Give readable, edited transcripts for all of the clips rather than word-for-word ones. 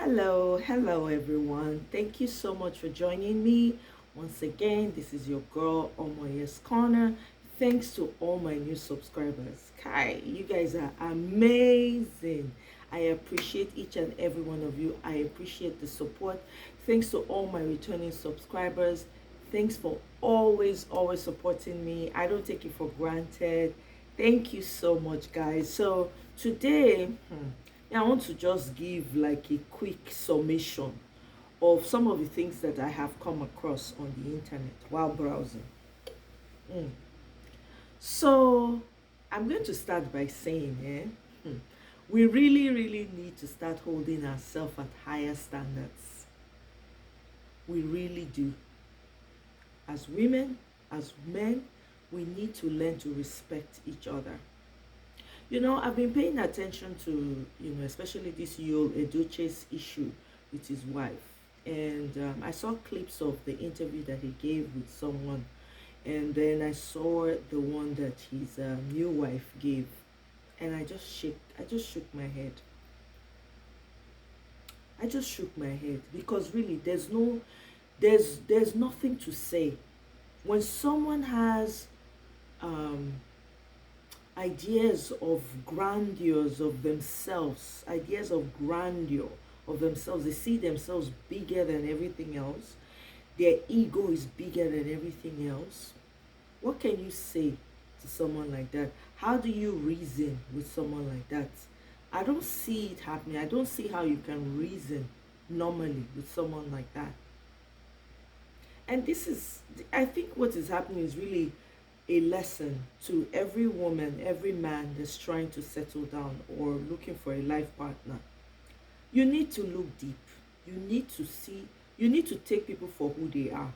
Hello everyone. Thank you so much for joining me. Once again, this is your girl Omoye's Corner. Thanks to all my new subscribers. Kai, you guys are amazing. I appreciate each and every one of you. I appreciate the support. Thanks to all my returning subscribers. Thanks for always supporting me. I don't take it for granted. Thank you so much, guys. So today, I want to just give like a quick summation of some of the things that I have come across on the internet while browsing. Mm. So I'm going to start by saying, we really need to start holding ourselves at higher standards. We really do. As women, as men, we need to learn to respect each other. I've been paying attention to, especially this Yul Edochie's issue with his wife. And I saw clips of the interview that he gave with someone. And then I saw the one that his new wife gave. And I just shook my head. I just shook my head because really there's nothing to say. When someone has ideas of grandeur of themselves, they see themselves bigger than everything else. Their ego is bigger than everything else. What can you say to someone like that? How do you reason with someone like that? I don't see it happening. I don't see how you can reason normally with someone like that. And I think what is happening is really a lesson to every woman, every man that's trying to settle down or looking for a life partner. You need to look deep. You need to take people for who they are.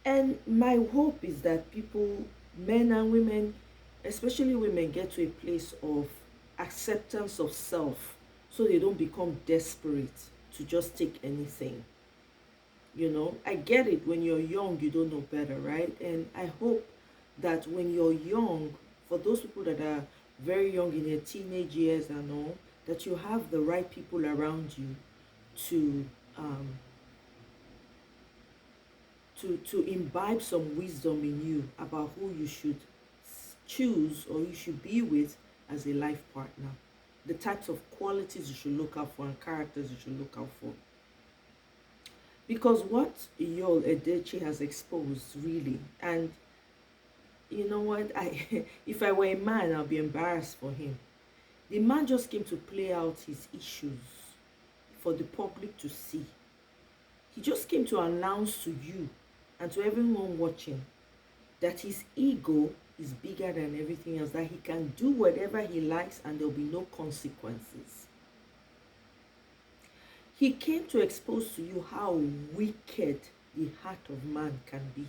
And my hope is that people, men and women, especially women, get to a place of acceptance of self so they don't become desperate to just take anything. I get it. When you're young, you don't know better, right? And I hope that when you're young, for those people that are very young in their teenage years and all, that you have the right people around you to to imbibe some wisdom in you about who you should choose or you should be with as a life partner, the types of qualities you should look out for and characters you should look out for. Because what Yul Edochie has exposed, really, and you know what, if I were a man, I'll be embarrassed for him. The man just came to play out his issues for the public to see. He just came to announce to you and to everyone watching that his ego is bigger than everything else, that he can do whatever he likes and there'll be no consequences. He came to expose to you how wicked the heart of man can be.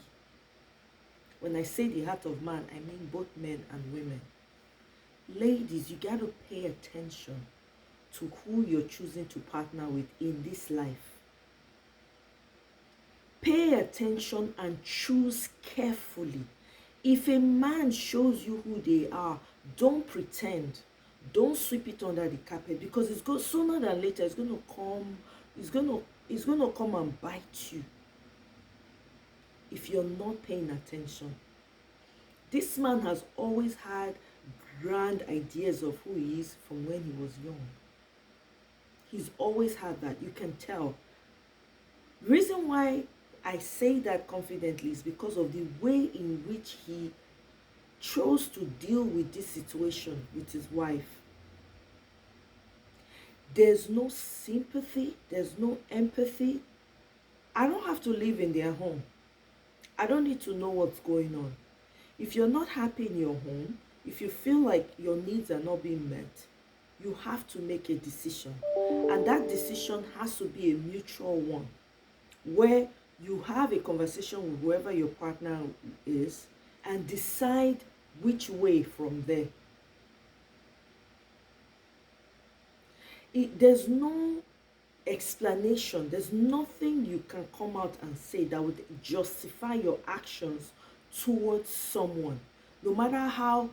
When I say the heart of man, I mean both men and women. Ladies, you got to pay attention to who you're choosing to partner with in this life. Pay attention and choose carefully. If a man shows you who they are, don't pretend. Don't sweep it under the carpet, because sooner than later it's going to come and bite you if you're not paying attention. This man has always had grand ideas of who he is from when he was young. He's always had that. You can tell. The reason why I say that confidently is because of the way in which he chose to deal with this situation with his wife. There's no sympathy. There's no empathy. I don't have to live in their home. I don't need to know what's going on. If you're not happy in your home, if you feel like your needs are not being met, you have to make a decision. And that decision has to be a mutual one, where you have a conversation with whoever your partner is and decide which way from there. There's no explanation. There's nothing you can come out and say that would justify your actions towards someone, no matter how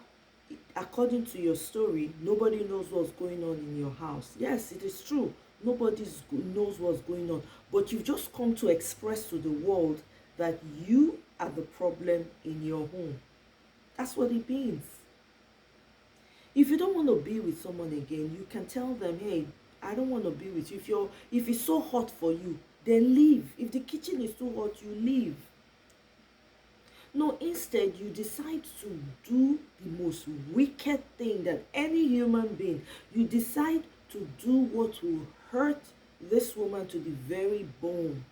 according to your story, nobody knows what's going on in your house. Yes, it is true. Nobody knows what's going on. But you've just come to express to the world that you are the problem in your home. That's what it means. If you don't want to be with someone again, you can tell them, hey, I don't want to be with you. If it's so hot for you, then leave. If the kitchen is too hot, you leave. No, instead, you decide to do the most wicked thing that any human being, you decide to do what will hurt this woman to the very bone.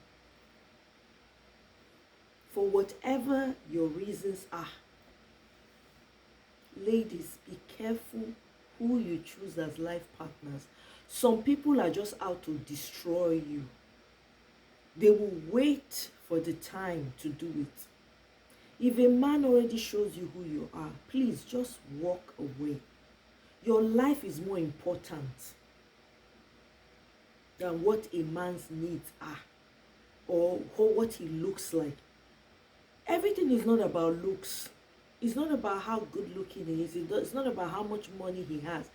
For whatever your reasons are. Ladies, be careful who you choose as life partners. Some people are just out to destroy you. They will wait for the time to do it. If a man already shows you who you are, please just walk away. Your life is more important than what a man's needs are or what he looks like. Everything is not about looks. It's not about how good looking he is. It's not about how much money he has.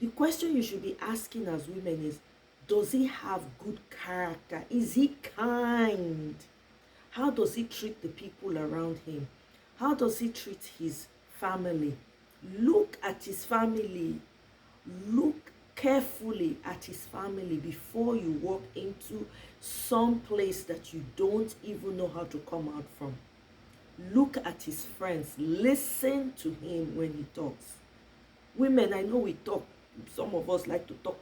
The question you should be asking as women is, does he have good character? Is he kind? How does he treat the people around him? How does he treat his family? Look at his family. Look carefully at his family before you walk into some place that you don't even know how to come out from. Look at his friends. Listen to him when he talks. Women, I know we talk. Some of us like to talk.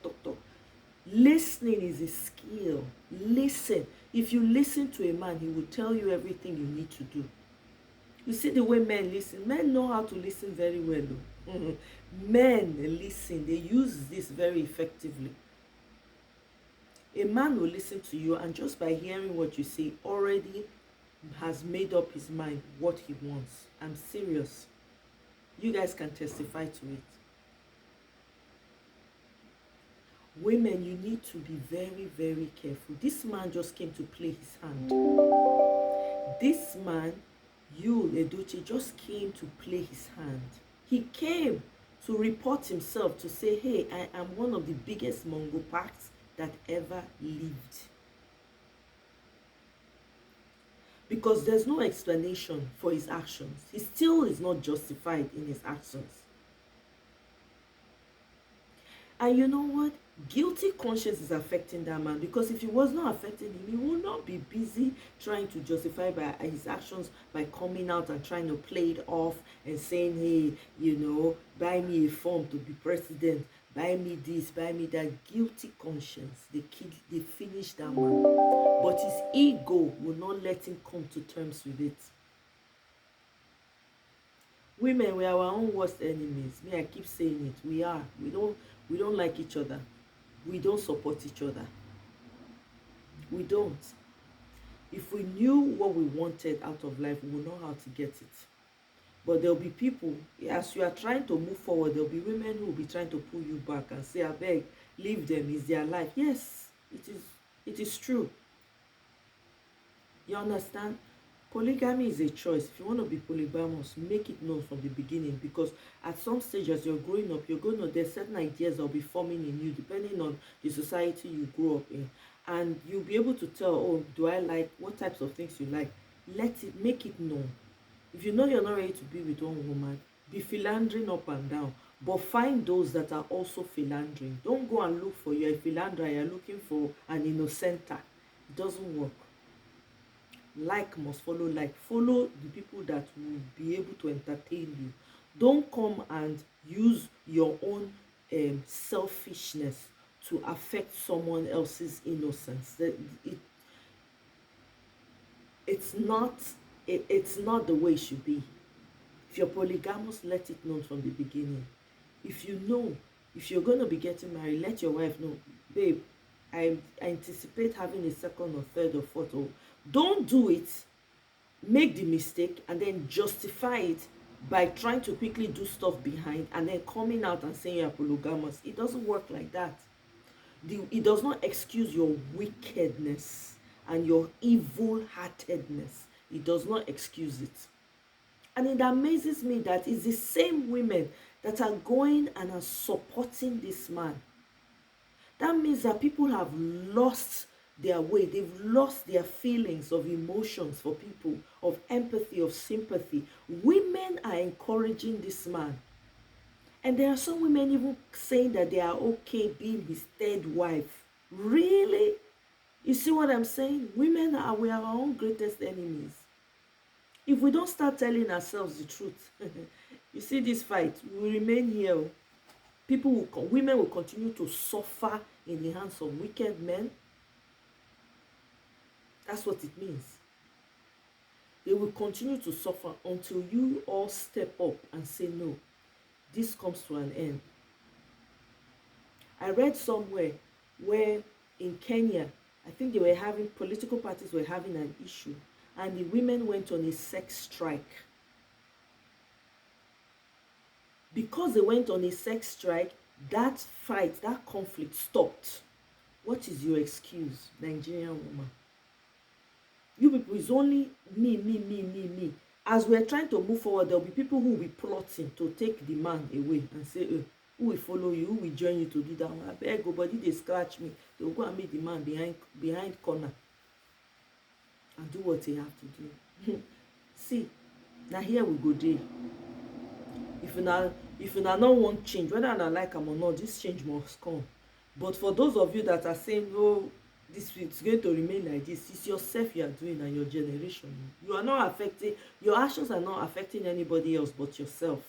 Listening is a skill. Listen. If you listen to a man, he will tell you everything you need to do. You see the way men listen. Men know how to listen very well. Men listen. They use this very effectively. A man will listen to you, and just by hearing what you say, already has made up his mind what he wants. I'm serious. You guys can testify to it. Women, you need to be very, very careful. This man just came to play his hand. This man, Yul Edochie, just came to play his hand. He came to report himself, to say, hey, I am one of the biggest Mongopacs that ever lived. Because there's no explanation for his actions. He still is not justified in his actions. And you know what? Guilty conscience is affecting that man, because if it was not affecting him, he would not be busy trying to justify by his actions by coming out and trying to play it off and saying, hey, you know, buy me a form to be president, buy me this, buy me that. Guilty conscience, they finished that man. But his ego will not let him come to terms with it. Women, we are our own worst enemies. Me, I keep saying it. We are. We don't like each other. We don't support each other. We don't. If we knew what we wanted out of life, we would know how to get it. But there'll be people, as you are trying to move forward, there'll be women who will be trying to pull you back and say, I beg, leave them, it's their life. Yes, it is true. You understand? Polygamy is a choice. If you want to be polygamous, make it known from the beginning, because at some stage as you're growing up, there's certain ideas that will be forming in you depending on the society you grew up in. And you'll be able to tell, oh, do I like, what types of things you like? Make it known. If you know you're not ready to be with one woman, be philandering up and down. But find those that are also philandering. Don't go and look for you're a philanderer, you're looking for an innocenta. It doesn't work. Like must follow like. Follow the people that will be able to entertain you. Don't come and use your own selfishness to affect someone else's innocence. It's not the way it should be. If you're polygamous, let it known from the beginning. If you're going to be getting married, let your wife know, babe, I anticipate having a second or third or fourth. Or don't do it, make the mistake, and then justify it by trying to quickly do stuff behind and then coming out and saying you're polygamous. It doesn't work like that. It does not excuse your wickedness and your evil-heartedness. It does not excuse it. And it amazes me that it's the same women that are going and are supporting this man. That means that people have lost their way. They've lost their feelings of emotions for people, of empathy, of sympathy. Women are encouraging this man. And there are some women even saying that they are okay being his third wife. Really? You see what I'm saying? Women are, we are our own greatest enemies. If we don't start telling ourselves the truth, you see this fight, we will remain here. Women will continue to suffer in the hands of wicked men. That's what it means. They will continue to suffer until you all step up and say, no, this comes to an end. I read somewhere where in Kenya, I think political parties were having an issue, and the women went on a sex strike. Because they went on a sex strike, that fight, that conflict stopped. What is your excuse, Nigerian woman? You people, it's only me. As we're trying to move forward, there'll be people who will be plotting to take the man away and say, who will follow you, who will join you to do that one? I beg, go, body they scratch me. They'll go and meet the man behind corner and do what they have to do. See, now here we go there. If you not want change, whether I like them or not, this change must come. But for those of you that are saying, oh, this is going to remain like this, it's yourself you are doing and your generation. You are not affecting, your actions are not affecting anybody else but yourself.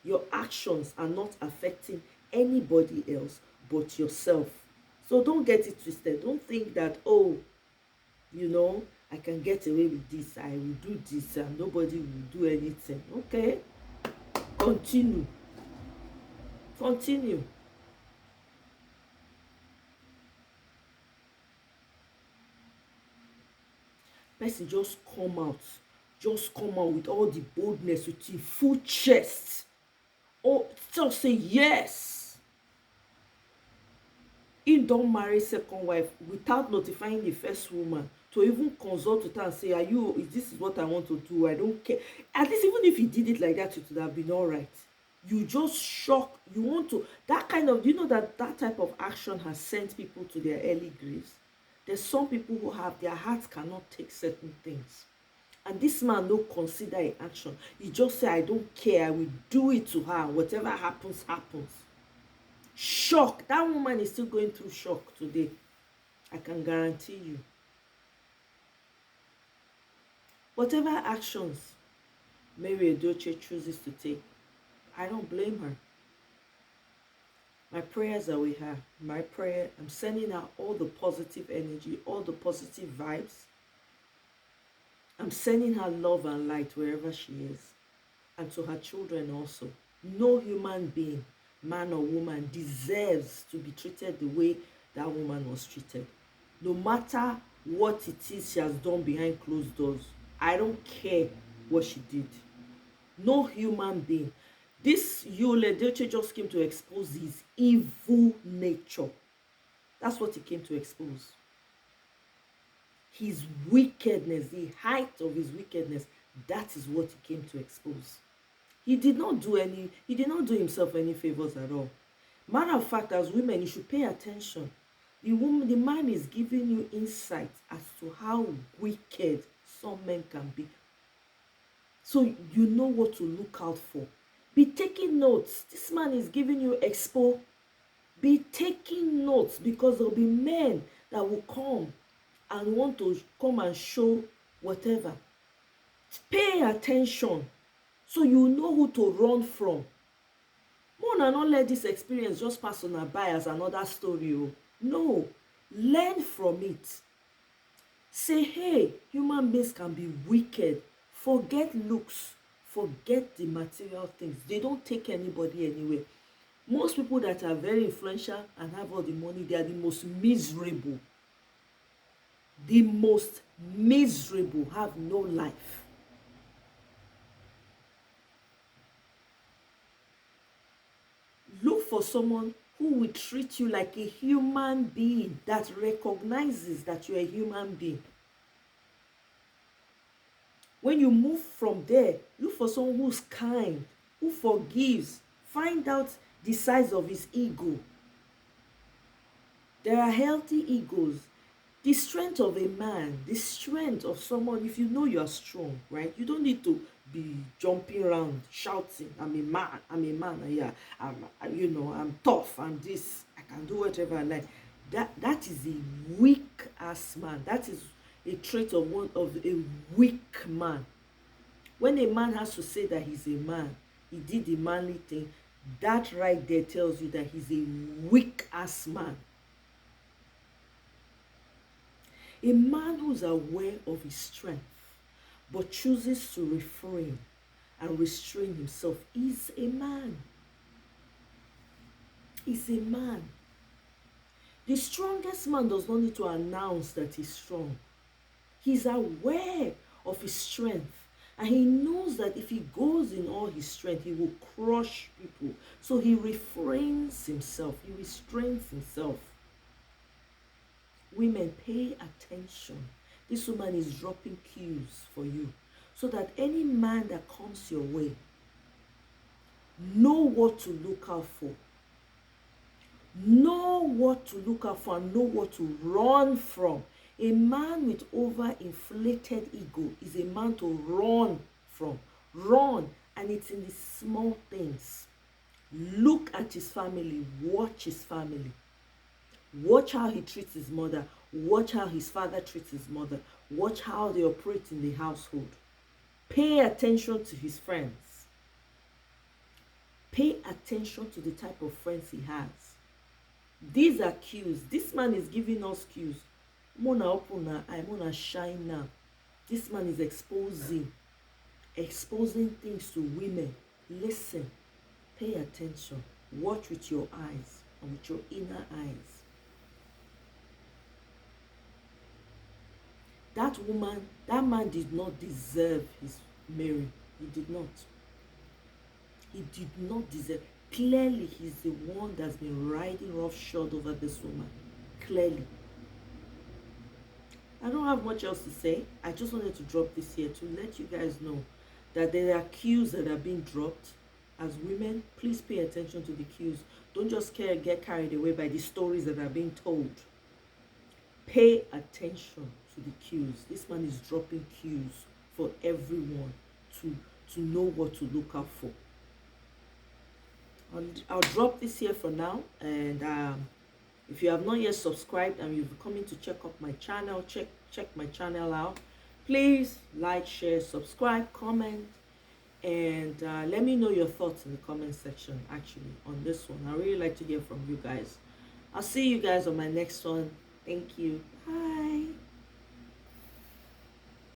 Your actions are not affecting anybody else but yourself. So don't get it twisted. Don't think that, oh, you know, I can get away with this, I will do this, and nobody will do anything. Okay, continue. Person just come out with all the boldness, with the full chest, or just say yes. He don't marry second wife without notifying the first woman to even consult with her and say, this is what I want to do, I don't care. At least even if he did it like that, it would have been all right. You just shock, you want to, that kind of, you know, that type of action has sent people to their early graves. There's some people who have, their hearts cannot take certain things. And this man don't consider an action. He just say, I don't care, I will do it to her. Whatever happens, happens. Shock. That woman is still going through shock today. I can guarantee you. Whatever actions Mary Edochie chooses to take, I don't blame her. My prayers are with her. My prayer, I'm sending out all the positive energy, all the positive vibes. I'm sending her love and light wherever she is. And to her children also. No human being, man or woman, deserves to be treated the way that woman was treated. No matter what it is she has done behind closed doors, I don't care what she did. No human being. This Yul Edochie just came to expose his evil nature. That's what he came to expose. His wickedness, the height of his wickedness, that is what he came to expose. He did not do himself any favors at all. Matter of fact, as women, you should pay attention. The man is giving you insight as to how wicked some men can be. So you know what to look out for. Be taking notes. This man is giving you expo. Be taking notes, because there will be men that will come and want to come and show whatever. Pay attention so you know who to run from. More than not let this experience just pass on by as another story. No, learn from it. Say, hey, human beings can be wicked. Forget looks. Forget the material things. They don't take anybody anywhere. Most people that are very influential and have all the money, they are the most miserable. The most miserable, have no life. Look for someone who will treat you like a human being, that recognizes that you're a human being. When you move from there, look for someone who's kind, who forgives. Find out the size of his ego. There are healthy egos. The strength of a man, the strength of someone, if you know you are strong, right? You don't need to be jumping around, shouting, I'm a man, yeah, I'm tough, I'm this, I can do whatever I like. That is a weak ass man. That is a trait of one of a weak man. When a man has to say that he's a man, he did the manly thing, that right there tells you that he's a weak ass man. A man who's aware of his strength but chooses to refrain and restrain himself is a man. Is a man. The strongest man does not need to announce that he's strong. He's aware of his strength, and he knows that if he goes in all his strength, he will crush people. So he refrains himself, he restrains himself. Women, pay attention. This woman is dropping cues for you, so that any man that comes your way, know what to look out for. Know what to look out for and know what to run from. A man with overinflated ego is a man to run from. Run, and it's in the small things. Look at his family, watch his family. Watch how he treats his mother. Watch how his father treats his mother. Watch how they operate in the household. Pay attention to his friends. Pay attention to the type of friends he has. These are cues. This man is giving us cues. Mona open I wanna shine now. This man is exposing things to women. Listen, pay attention. Watch with your eyes and with your inner eyes. That man did not deserve his Mary. He did not. He did not deserve. Clearly, he's the one that's been riding roughshod over this woman. Clearly. I don't have much else to say. I just wanted to drop this here to let you guys know that there are cues that are being dropped. As women, please pay attention to the cues. Don't just get carried away by the stories that are being told. Pay attention to the cues. This man is dropping cues for everyone to know what to look out for. I'll drop this here for now, and if you have not yet subscribed and you've come in to check out my channel, check my channel out. Please like, share, subscribe, comment, and let me know your thoughts in the comment section. Actually, on this one, I really like to hear from you guys. I'll see you guys on my next one. Thank you. Bye.